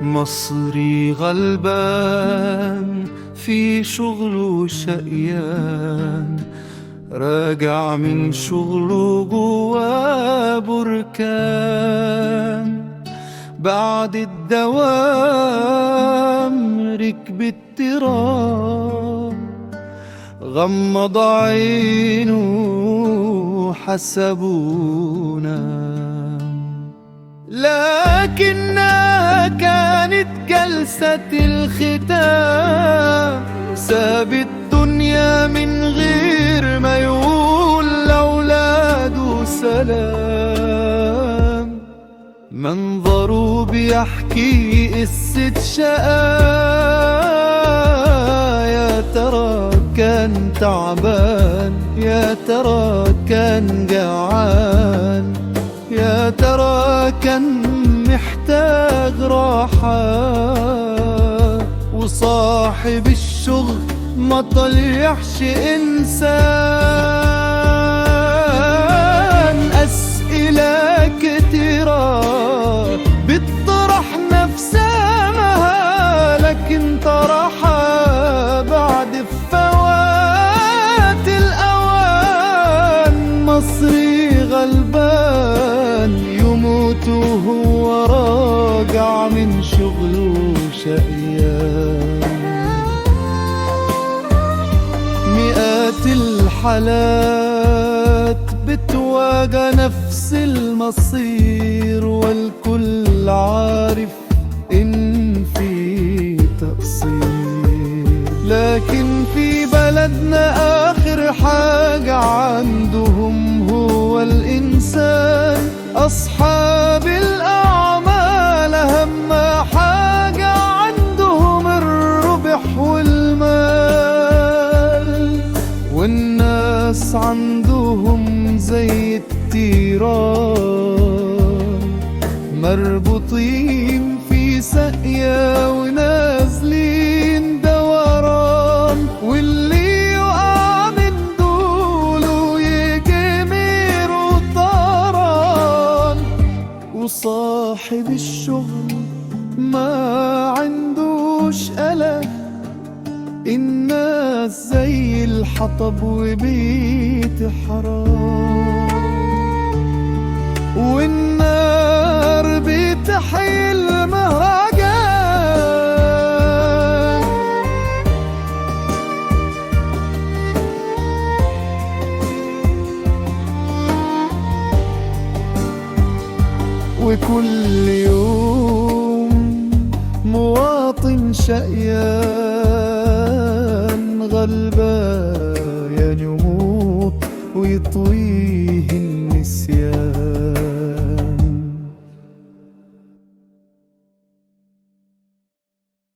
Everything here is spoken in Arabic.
مصري غلبان في شغله شقيان، راجع من شغله جوا بركان. بعد الدوام ركب الترام، غمض عينه حسبونا، لكنها كانت جلسة الختام. ساب الدنيا من غير ما يقول لأولاده سلام. منظره بيحكي قصة شقاء، يا ترى كان تعبان، يا ترى كان جعان، يا ترى كان محتاج راحة. وصاحب الشغل ما طلعش إنسان. أسئلة كتيرة بتطرح نفسها، لكن طرحها بعد فوات الأوان. مصري غلبان يموت وهو راجع من شغله شقيان. مئات الحالات بتواجه نفس المصير، والكل عارف إن في تقصير. لكن في بلدنا آخر حاجة عندهم هو الإنسان. أصحاب الأعمال أهم حاجة عندهم الربح والمال، والناس عندهم زي التيران، مربوطين في ساقية ونازلين دوران. واللي يقع من دوله يجي ميرو طاران. وصاحب الشغل ما عندوش قلق، الناس زي الحطب وبيت حرام. والنار بتحيي المهرجان. وكل يوم مواطن شقيان غلبان يموت ويطويه النسيان.